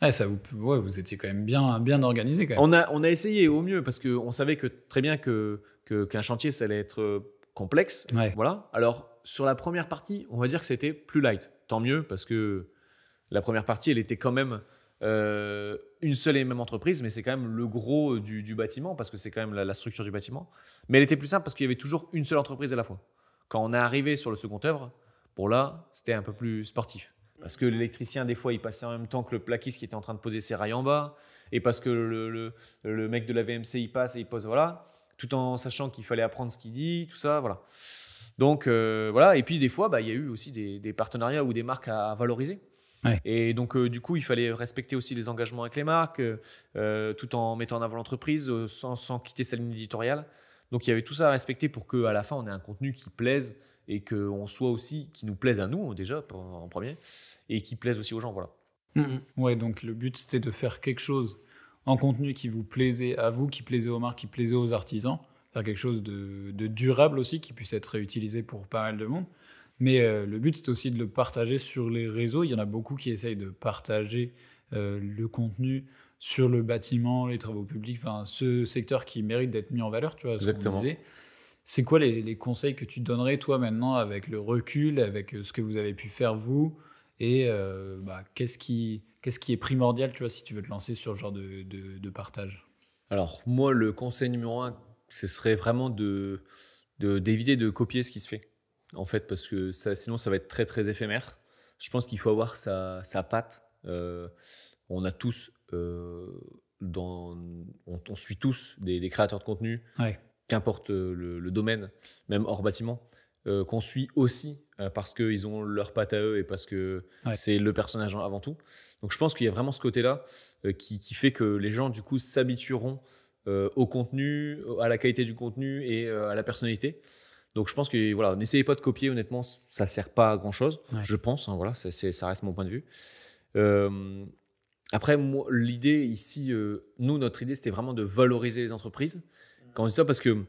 Ouais, vous étiez quand même bien organisé quand même. On a essayé au mieux parce qu'on savait que très bien qu'un chantier ça allait être complexe. Ouais. Voilà. Alors sur la première partie, on va dire que c'était plus light. Tant mieux parce que la première partie, elle était quand même une seule et même entreprise, mais c'est quand même le gros du bâtiment parce que c'est quand même la structure du bâtiment. Mais elle était plus simple parce qu'il y avait toujours une seule entreprise à la fois. Quand on est arrivé sur le second œuvre, pour là, c'était un peu plus sportif. Parce que l'électricien, des fois, il passait en même temps que le plaquiste qui était en train de poser ses rails en bas. et parce que le mec de la VMC il passe et il pose, voilà, tout en sachant qu'il fallait apprendre ce qu'il dit, tout ça, voilà. Donc voilà, et puis des fois, il y a eu aussi des partenariats ou des marques à valoriser. Ouais. Et donc du coup, il fallait respecter aussi les engagements avec les marques, tout en mettant en avant l'entreprise, sans quitter sa ligne éditoriale. Donc il y avait tout ça à respecter pour qu'à la fin, on ait un contenu qui plaise et qu'on soit aussi, qui nous plaise à nous déjà en premier, et qui plaise aussi aux gens, voilà. Ouais, donc le but c'était de faire quelque chose en contenu qui vous plaisait à vous, qui plaisait aux marques, qui plaisait aux artisans, faire quelque chose de durable aussi, qui puisse être réutilisé pour pas mal de monde. Mais le but c'était aussi de le partager sur les réseaux. Il y en a beaucoup qui essayent de partager le contenu sur le bâtiment, les travaux publics, enfin ce secteur qui mérite d'être mis en valeur, tu vois, ce qu'on Exactement. disait. C'est quoi les conseils que tu donnerais toi maintenant avec le recul, avec ce que vous avez pu faire vous, et qu'est-ce qui est primordial, tu vois, si tu veux te lancer sur ce genre de partage? Alors moi, le conseil numéro 1, ce serait vraiment d'éviter de copier ce qui se fait, en fait, parce que sinon ça va être très très éphémère. Je pense qu'il faut avoir sa patte. On a tous, on suit tous des créateurs de contenu, Ouais. qu'importe le domaine, même hors bâtiment, qu'on suit aussi parce qu'ils ont leur patte à eux et parce que c'est le personnage avant tout. Donc je pense qu'il y a vraiment ce côté-là qui fait que les gens du coup s'habitueront au contenu, à la qualité du contenu et à la personnalité. Donc je pense que voilà, n'essayez pas de copier, honnêtement, ça sert pas à grand chose, je pense, hein, voilà, ça reste mon point de vue. Après, moi, l'idée ici, notre idée, c'était vraiment de valoriser les entreprises. Quand on dit ça, parce que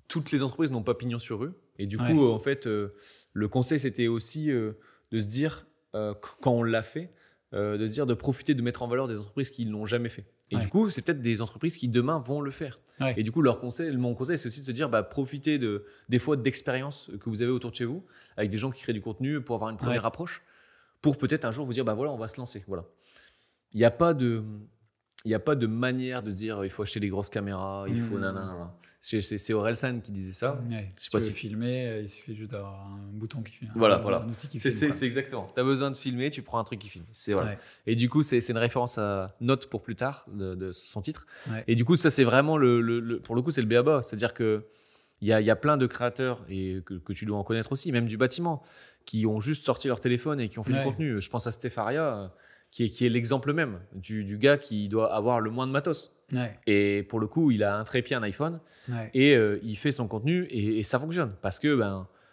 toutes les entreprises n'ont pas pignon sur rue. Et du coup, en fait, le conseil, c'était aussi de se dire, quand on l'a fait, de se dire de profiter de mettre en valeur des entreprises qui ne l'ont jamais fait. Et du coup, c'est peut-être des entreprises qui demain vont le faire. Et du coup, mon conseil, c'est aussi de se dire, profitez des fois d'expériences que vous avez autour de chez vous, avec des gens qui créent du contenu pour avoir une première approche, pour peut-être un jour vous dire, voilà, on va se lancer. Voilà. Il n'y a pas de manière de se dire il faut acheter des grosses caméras, il faut nanana. C'est Orelsan qui disait ça. Si tu veux filmer, il suffit juste d'avoir un bouton qui filme. Voilà. Un outil qui filme, C'est exactement. Tu as besoin de filmer, tu prends un truc qui filme. Voilà. Et du coup, c'est une référence à Note pour plus tard de son titre. Et du coup, ça, c'est vraiment pour le coup, c'est le b.a.-ba. C'est-à-dire qu'il y a plein de créateurs, et que tu dois en connaître aussi, même du bâtiment, qui ont juste sorti leur téléphone et qui ont fait du contenu. Je pense à Stéfaria, qui est l'exemple même du gars qui doit avoir le moins de matos. Et pour le coup, il a un trépied, un iPhone, et il fait son contenu et ça fonctionne. Parce que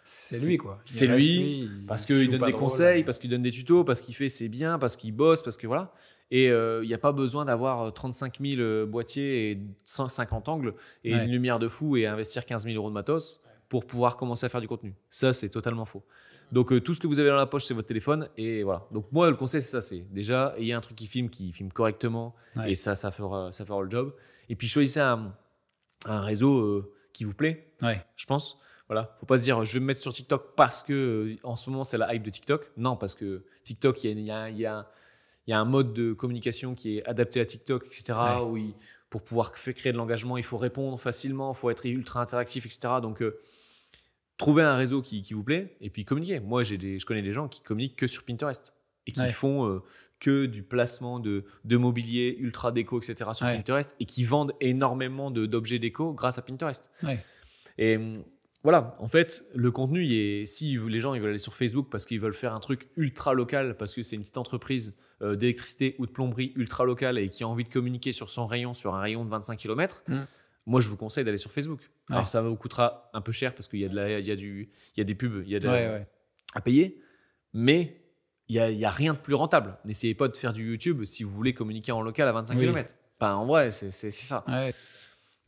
c'est lui, quoi. C'est lui, parce qu'il donne des conseils, parce qu'il donne des tutos, parce qu'il fait c'est bien, parce qu'il bosse, parce que voilà. Et il n'y a pas besoin d'avoir 35 000 boîtiers et 150 angles et une lumière de fou et investir 15 000 € de matos pour pouvoir commencer à faire du contenu. Ça, c'est totalement faux. Donc tout ce que vous avez dans la poche, c'est votre téléphone, et voilà. Donc moi, le conseil, c'est ça, c'est déjà ayez un truc qui filme correctement, et ça fera le job. Et puis choisissez un réseau qui vous plaît, je pense. Voilà, faut pas se dire je vais me mettre sur TikTok parce que en ce moment c'est la hype de TikTok. Non, parce que TikTok, il y a un mode de communication qui est adapté à TikTok, etc. Où pour pouvoir créer de l'engagement, il faut répondre facilement, il faut être ultra interactif, etc. Donc trouvez un réseau qui vous plaît et puis communiquez. Moi, je connais des gens qui communiquent que sur Pinterest et qui font que du placement de mobilier ultra déco, etc. sur Pinterest, et qui vendent énormément d'objets déco grâce à Pinterest. Et voilà, en fait, le contenu, si les gens ils veulent aller sur Facebook parce qu'ils veulent faire un truc ultra local, parce que c'est une petite entreprise d'électricité ou de plomberie ultra locale et qui a envie de communiquer sur son rayon, sur un rayon de 25 km, moi, je vous conseille d'aller sur Facebook. Alors, ça vous coûtera un peu cher parce qu'il y a des pubs, il y a à payer, mais il y a rien de plus rentable. N'essayez pas de faire du YouTube si vous voulez communiquer en local à 25 km. Enfin, en vrai, c'est ça.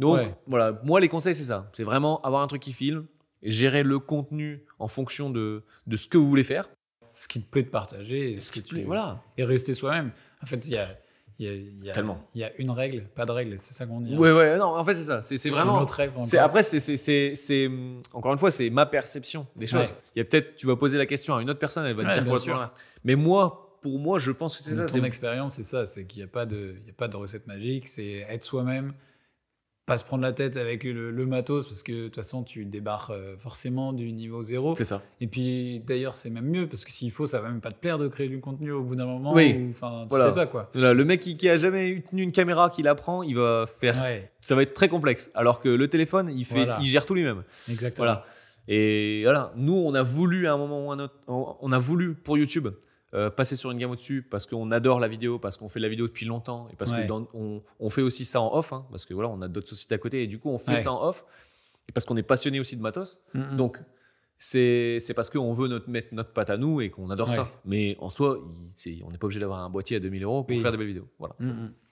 Donc, voilà, moi, les conseils, c'est ça. C'est vraiment avoir un truc qui filme, gérer le contenu en fonction de ce que vous voulez faire. Ce qui te plaît de partager. Ce qui te plaît, voilà. Et rester soi-même. En fait, il y a une règle, pas de règle, c'est ça qu'on dit. Ouais, non, en fait, c'est ça. C'est vraiment. Notre règle. Après, c'est encore une fois, c'est ma perception des choses. Il y a peut-être, tu vas poser la question à une autre personne, elle va te dire quoi. Mais pour moi, je pense que c'est ça. Ton expérience, c'est ça, c'est qu'il n'y a pas de recette magique, c'est être soi-même. pas se prendre la tête avec le matos, parce que de toute façon, tu débarres forcément du niveau 0. C'est ça. Et puis, d'ailleurs, c'est même mieux, parce que s'il faut, ça va même pas te plaire de créer du contenu au bout d'un moment. Oui. Enfin, tu Voilà. sais pas, quoi. Là, le mec qui a jamais tenu une caméra, qui l'apprend, il va faire. Ouais, Ça va être très complexe. Alors que le téléphone, Voilà. il gère tout lui-même. exactement. Voilà. Et voilà, nous, on a voulu à un moment ou à un autre, on a voulu pour YouTube passer sur une gamme au-dessus parce qu'on adore la vidéo, parce qu'on fait de la vidéo depuis longtemps et parce Ouais. que on fait aussi ça en off, hein, parce que voilà, on a d'autres sociétés à côté et du coup, on fait Ouais. ça en off et parce qu'on est passionné aussi de matos. Mhm. Donc, c'est parce qu'on veut mettre notre patte à nous et qu'on adore Ouais. ça. Mais en soi, on n'est pas obligé d'avoir un boîtier à 2000 € pour Oui. faire de belles vidéos. Voilà.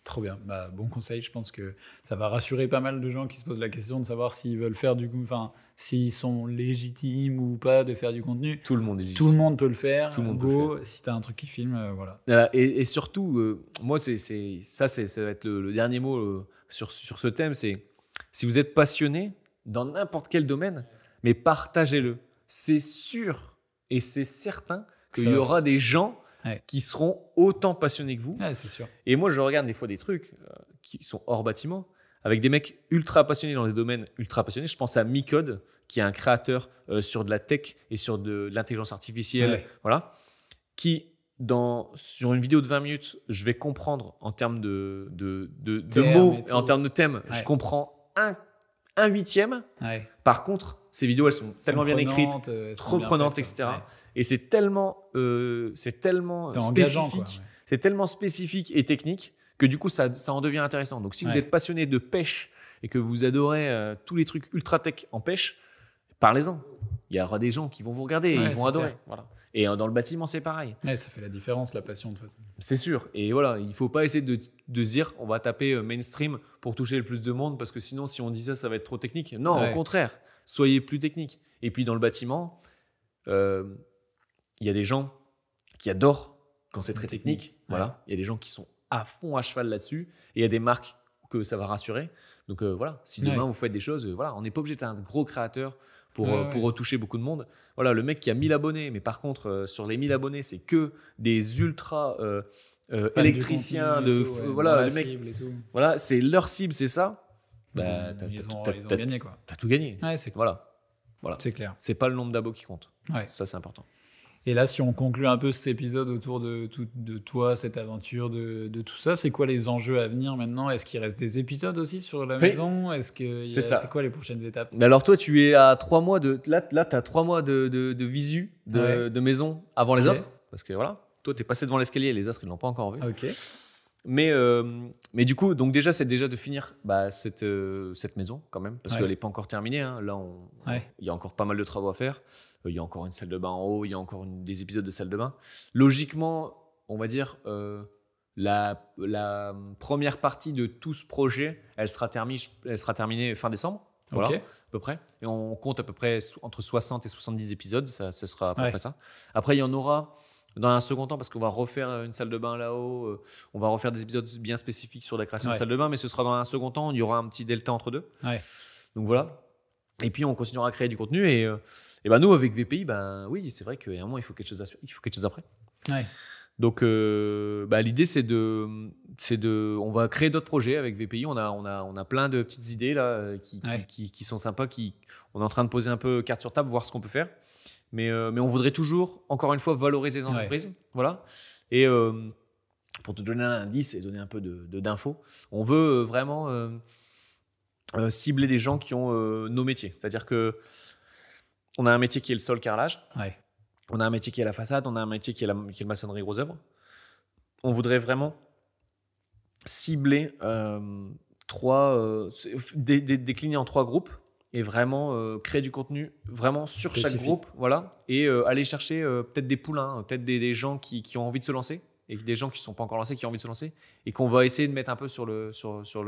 Trop bien. Bah, bon conseil. Je pense que ça va rassurer pas mal de gens qui se posent la question de savoir s'ils veulent faire s'ils sont légitimes ou pas de faire du contenu. Tout le monde est Tout le monde peut le faire. Tout le monde peut le Go, si t'as un truc qui filme, voilà. Voilà, et surtout, moi, ça va être le dernier mot sur ce thème, c'est si vous êtes passionné dans n'importe quel domaine, mais partagez-le. C'est sûr et c'est certain qu'il Ça y va aura des gens Ouais. qui seront autant passionnés que vous. Ouais, c'est sûr. Et moi, je regarde des fois des trucs qui sont hors bâtiment, avec des mecs ultra passionnés dans des domaines ultra passionnés. Je pense à Micode, qui est un créateur sur de la tech et sur de l'intelligence artificielle, Ouais. voilà, qui, sur une vidéo de 20 minutes, je vais comprendre en termes de Termes mots, et et tout. en termes de thèmes, je Ouais. comprends un huitième. Ouais. Par contre, ces vidéos, elles sont tellement bien écrites, Prenantes, elles sont trop bien prenantes, faites, etc. ouais. Et c'est tellement C'est engageant, quoi. spécifique, c'est tellement spécifique et technique que du coup, ça en devient intéressant. Donc, si vous Ouais. êtes passionné de pêche et que vous adorez tous les trucs ultra tech en pêche, parlez-en. Il y aura des gens qui vont vous regarder et Ouais, ils vont c'est adorer. clair. Voilà. Et dans le bâtiment, c'est pareil. Ouais, ça fait la différence, la passion, de toute façon. C'est sûr. Et voilà, il ne faut pas essayer de se dire on va taper mainstream pour toucher le plus de monde parce que sinon, si on dit ça, ça va être trop technique. Non, Ouais. au contraire, soyez plus technique. Et puis, dans le bâtiment, il y a des gens qui adorent quand c'est très technique. Ouais. Voilà. Il y a des gens qui sont à fond à cheval là-dessus. Et il y a des marques que ça va rassurer. Donc voilà, si demain Ouais. vous faites des choses, voilà, on n'est pas obligé d'être un gros créateur pour Ouais. retoucher beaucoup de monde. Voilà, le mec qui a 1000 abonnés, mais par contre, sur les 1000 abonnés, c'est que des ultra Fan du électriciens. contenu et De, tout, ouais, voilà, dans la le mec, cible et tout. voilà, c'est leur cible, c'est ça. Bah, Ils ont gagné, quoi. t'as tout gagné. Ouais, c'est Voilà. C'est clair. C'est pas le nombre d'abos qui compte. Ouais. Ça, c'est important. Et là, si on conclut un peu cet épisode autour de toi, cette aventure, de tout ça, c'est quoi les enjeux à venir maintenant? Est-ce qu'il reste des épisodes aussi sur la Oui. maison? C'est ça. C'est quoi les prochaines étapes? Mais alors, toi, tu es à 3 mois de. Là, tu as 3 mois de visu Ouais. de maison avant les Ok. autres. Parce que voilà, toi, tu es passé devant l'escalier, les autres, ils l'ont pas encore vu. Ok. Mais du coup, donc déjà, c'est déjà de finir cette maison quand même, parce Ouais. qu'elle n'est pas encore terminée. Hein. Là, Ouais. il y a encore pas mal de travaux à faire. Il y a encore une salle de bain en haut, il y a encore des épisodes de salle de bain. Logiquement, on va dire, la première partie de tout ce projet, elle sera terminée fin décembre. Voilà, Ok. à peu près. Et on compte à peu près entre 60 et 70 épisodes, ça sera à peu Ouais. près ça. Après, il y en aura dans un second temps parce qu'on va refaire une salle de bain là-haut, on va refaire des épisodes bien spécifiques sur la création de Ouais. salle de bain, mais ce sera dans un second temps, il y aura un petit delta entre deux. Ouais. Donc voilà. Et puis on continuera à créer du contenu et ben nous avec VPI, ben oui, c'est vrai qu'à un moment il faut quelque chose après. Ouais. Donc l'idée c'est de on va créer d'autres projets avec VPI, on a plein de petites idées là qui sont sympas, on est en train de poser un peu carte sur table, voir ce qu'on peut faire. Mais on voudrait toujours, encore une fois, valoriser les entreprises. Voilà. Et pour te donner un indice et donner un peu d'infos, on veut vraiment cibler des gens qui ont nos métiers. C'est-à-dire qu'on a un métier qui est le sol carrelage, Ouais. on a un métier qui est la façade, on a un métier qui est la maçonnerie gros œuvre. On voudrait vraiment cibler décliner en 3 groupes et vraiment créer du contenu vraiment sur chaque Spécifique. groupe, voilà, et aller chercher peut-être des poulains, peut-être des gens qui ont envie de se lancer et des gens qui ne sont pas encore lancés, qui ont envie de se lancer et qu'on va essayer de mettre un peu sur le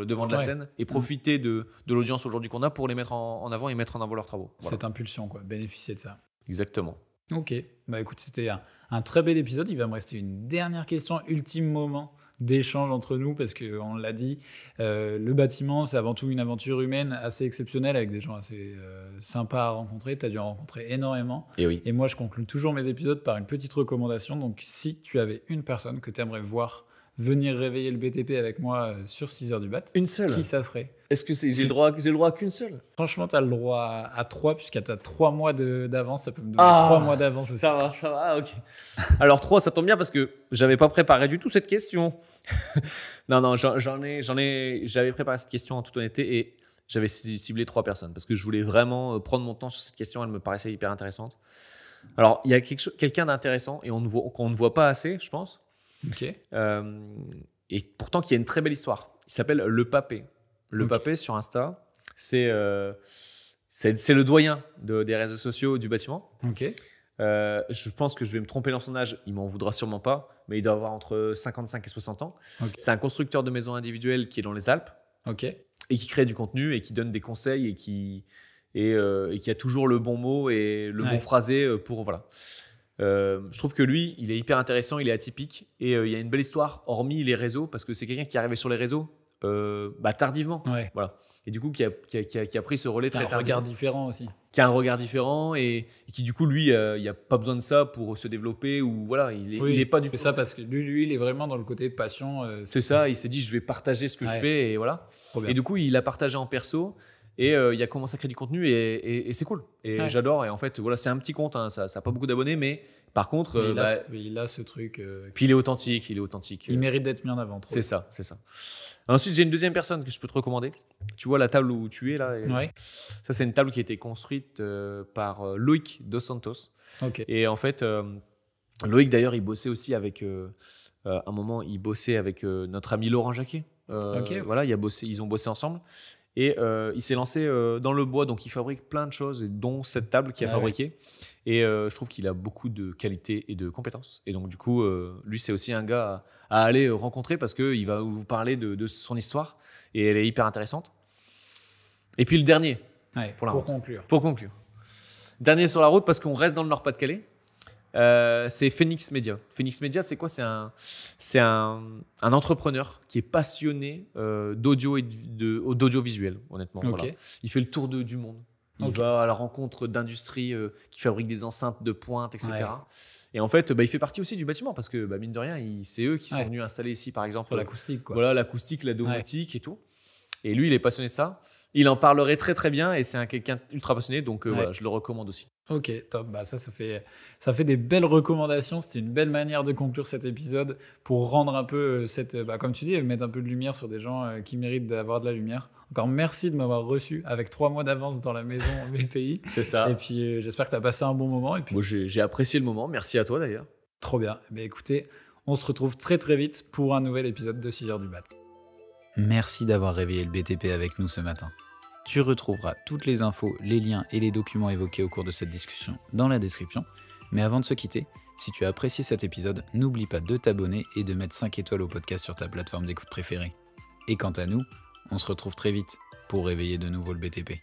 devant de la Ouais. scène et profiter de l'audience aujourd'hui qu'on a pour les mettre en avant et mettre en avant leurs travaux. Voilà. Cette impulsion, quoi. Bénéficier de ça. Exactement. Ok. Bah écoute, c'était un très bel épisode. Il va me rester une dernière question, ultime moment d'échange entre nous, parce qu'on l'a dit, le bâtiment, c'est avant tout une aventure humaine assez exceptionnelle avec des gens assez sympas à rencontrer. Tu as dû en rencontrer énormément. Et oui. Et moi, je conclue toujours mes épisodes par une petite recommandation. Donc, si tu avais une personne que tu aimerais voir venir réveiller le BTP avec moi sur 6h du mat, Une seule. qui ça serait? Est-ce que j'ai le droit à qu'une seule? Franchement, tu as le droit à 3, puisqu'à tu as 3 mois d'avance. Ça peut me donner 3 mois d'avance aussi. Ça va, ah, ok. Alors 3, ça tombe bien parce que j'avais pas préparé du tout cette question. Non, j'avais préparé cette question en toute honnêteté et j'avais ciblé 3 personnes parce que je voulais vraiment prendre mon temps sur cette question. Elle me paraissait hyper intéressante. Alors, il y a quelqu'un d'intéressant et qu'on ne voit pas assez, je pense. Ok. Et pourtant, qui a une très belle histoire. Il s'appelle Le Papé. Le Papé sur Insta, c'est le doyen des réseaux sociaux du bâtiment. Ok. Je pense que je vais me tromper dans son âge. Il m'en voudra sûrement pas, mais il doit avoir entre 55 et 60 ans. Ok. C'est un constructeur de maisons individuelles qui est dans les Alpes Ok. et qui crée du contenu et qui donne des conseils et qui a toujours le bon mot et le bon phrasé pour voilà. Je trouve que lui, il est hyper intéressant, il est atypique et il y a une belle histoire hormis les réseaux parce que c'est quelqu'un qui est arrivé sur les réseaux tardivement. Ouais. Voilà. Et du coup, qui a pris ce relais très T'as un regard différent aussi. qui a un regard différent et qui du coup lui il n'y a pas besoin de ça pour se développer ou voilà il est pas du tout ça parce que lui il est vraiment dans le côté passion. C'est ça, il s'est dit je vais partager ce que je fais et voilà. Et du coup il a partagé en perso et il a commencé à créer du contenu et c'est cool et j'adore et en fait voilà c'est un petit compte hein, ça a pas beaucoup d'abonnés mais par contre il a ce truc puis il est authentique il mérite d'être mis en avant. C'est ça. Ensuite j'ai une deuxième personne que je peux te recommander. Tu vois la table où tu es là ça c'est une table qui a été construite par Loïc Dos Santos. Et en fait Loïc d'ailleurs il bossait aussi avec un moment il bossait avec notre ami Laurent Jacquet. Voilà ils ont bossé ensemble et il s'est lancé dans le bois donc il fabrique plein de choses dont cette table qu'il a fabriquée et je trouve qu'il a beaucoup de qualité et de compétences et donc du coup lui c'est aussi un gars à aller rencontrer parce qu'il va vous parler de son histoire et elle est hyper intéressante. Et puis le dernier pour conclure dernier sur la route parce qu'on reste dans le Nord-Pas-de-Calais. C'est Phoenix Media. Phoenix Media, c'est quoi? C'est un entrepreneur qui est passionné d'audio et d'audiovisuel, honnêtement. Voilà. Il fait le tour du monde. Il va à la rencontre d'industries qui fabriquent des enceintes de pointe, etc. Et en fait, il fait partie aussi du bâtiment parce que, mine de rien, c'est eux qui sont venus installer ici, par exemple. Pour l'acoustique, quoi. Voilà, l'acoustique, la domotique et tout. Et lui, il est passionné de ça. Il en parlerait très, très bien et c'est quelqu'un ultra passionné. Donc, voilà, je le recommande aussi. Ok, top. Ça fait des belles recommandations. C'était une belle manière de conclure cet épisode pour rendre un peu comme tu dis, mettre un peu de lumière sur des gens qui méritent d'avoir de la lumière. Encore merci de m'avoir reçu avec 3 mois d'avance dans la maison BPI. C'est ça. Et puis j'espère que tu as passé un bon moment. Et puis... Moi, j'ai apprécié le moment. Merci à toi d'ailleurs. Trop bien. Écoutez, on se retrouve très très vite pour un nouvel épisode de 6h du mat. Merci d'avoir réveillé le BTP avec nous ce matin. Tu retrouveras toutes les infos, les liens et les documents évoqués au cours de cette discussion dans la description. Mais avant de se quitter, si tu as apprécié cet épisode, n'oublie pas de t'abonner et de mettre 5 étoiles au podcast sur ta plateforme d'écoute préférée. Et quant à nous, on se retrouve très vite pour réveiller de nouveau le BTP.